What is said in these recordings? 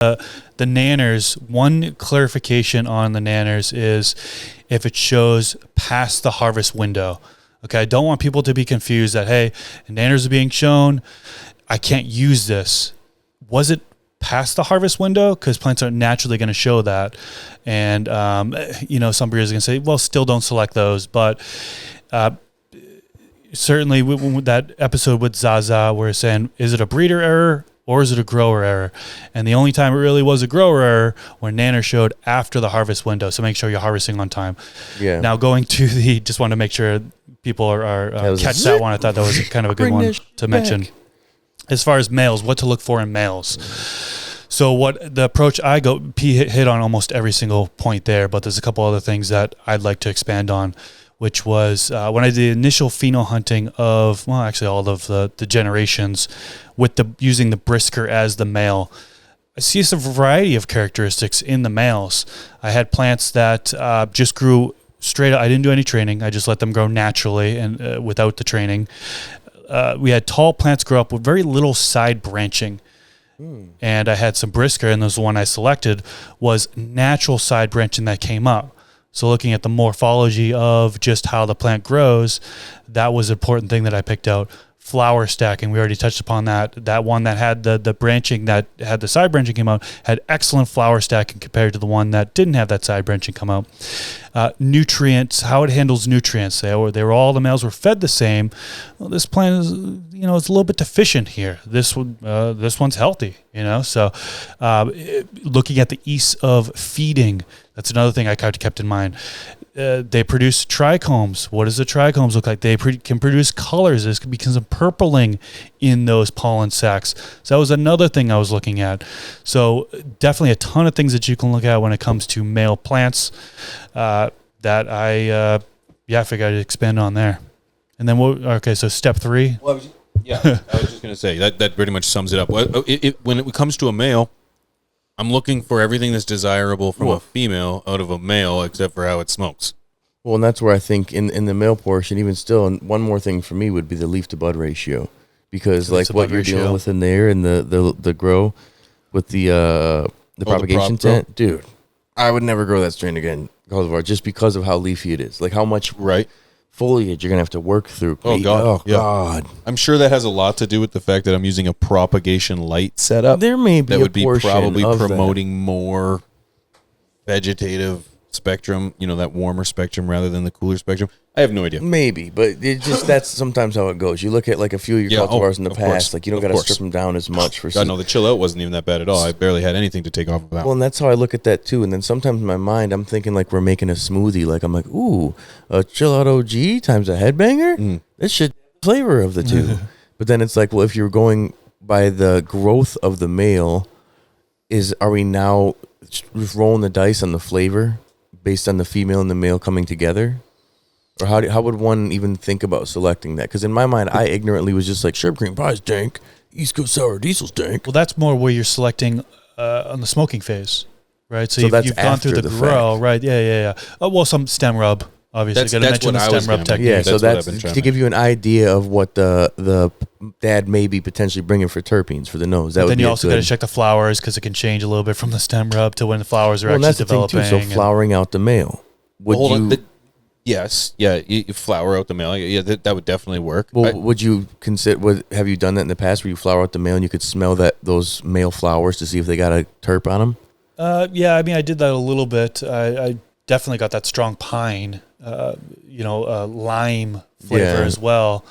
the nanners, one clarification on the nanners is if it shows past the harvest window. Okay, I don't want people to be confused that, hey, nanners are being shown, I can't use this. Was it past the harvest window? Because plants are naturally going to show that. And, some breeders are going to say, well, still don't select those. But certainly that episode with Zaza, where it's saying, is it a breeder error or is it a grower error? And the only time it really was a grower error when nanner showed after the harvest window. So make sure you're harvesting on time. Yeah. Now going to just want to make sure people are catch that one. I thought that was kind of a good one to mention. As far as males, what to look for in males. So what the approach I go, P hit on almost every single point there, but there's a couple other things that I'd like to expand on, which was when I did the initial pheno hunting of, well, actually all of the generations with using the brisker as the male. I see a variety of characteristics in the males. I had plants that just grew straight up. I didn't do any training. I just let them grow naturally and without the training. We had tall plants grow up with very little side branching. And I had some brisker, and the one I selected was natural side branching that came up. So looking at the morphology of just how the plant grows, that was an important thing that I picked out. Flower stacking, we already touched upon that. That one that had the branching, that had the side branching came out, had excellent flower stacking compared to the one that didn't have that side branching come out. Nutrients, how it handles nutrients. They were all, the males were fed the same. Well, this plant is, it's a little bit deficient here. This one's healthy, So looking at the ease of feeding, that's another thing I kept in mind. They produce trichomes. What does the trichomes look like? They can produce colors. There's can be some purpling in those pollen sacs. So that was another thing I was looking at. So definitely a ton of things that you can look at when it comes to male plants that I figured I'd expand on there. And then so step 3. Well, I was just going to say that pretty much sums it up. When it comes to a male, I'm looking for everything that's desirable from a female out of a male, except for how it smokes. Well, and that's where I think in the male portion, even still, and one more thing for me would be the leaf to bud ratio, because like what you're dealing with in there and the grow with the propagation tent, dude, I would never grow that strain again, just because of how leafy it is, like how much foliage you're gonna have to work through. God. I'm sure that has a lot to do with the fact that I'm using a propagation light setup. There may be that would be probably of promoting more vegetative spectrum, that warmer spectrum rather than the cooler spectrum. I have no idea. Maybe, but that's sometimes how it goes. You look at like a few of your cultivars in the past, like you don't got to strip them down as much for. God, no, the chill out wasn't even that bad at all. I barely had anything to take off of that. Well, and that's how I look at that too. And then sometimes in my mind, I'm thinking like we're making a smoothie. Like I'm like, ooh, a chill out OG times a headbanger. This should flavor of the two. But then it's like, well, if you're going by the growth of the male, are we now just rolling the dice on the flavor based on the female and the male coming together? Or how would one even think about selecting that? Because in my mind, I ignorantly was just like, Sherb Cream Pie stink, East Coast Sour Diesel stink. Well, that's more where you're selecting on the smoking phase, right? So you've gone through the grow, right? Yeah. Oh, well, some stem rub, obviously. Got to mention the stem rub technique. Yeah, so that's to give you an idea of what the dad may be potentially bringing for terpenes for the nose. Then you also got to check the flowers, because it can change a little bit from the stem rub to when the flowers are actually developing. So flowering out the male. Yes, you flower out the male. Yeah, that would definitely work. Well, would you consider? Have you done that in the past, where you flower out the male and you could smell those male flowers to see if they got a terp on them? Yeah, I mean, I did that a little bit. I definitely got that strong pine, lime flavor as well.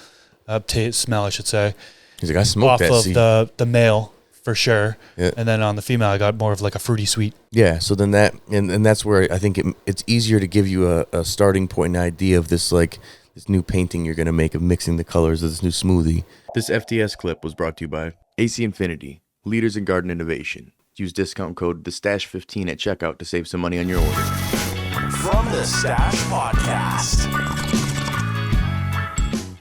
Smell, I should say. He's like, I smoked that seed. Off of the male. For sure. Yeah. And then on the female, I got more of like a fruity sweet. Yeah. So then and that's where I think it's easier to give you a starting point and idea of this, like this new painting you're going to make of mixing the colors of this new smoothie. This FTS clip was brought to you by AC Infinity, leaders in garden innovation. Use discount code TheStash15 at checkout to save some money on your order. From the Stash Podcast.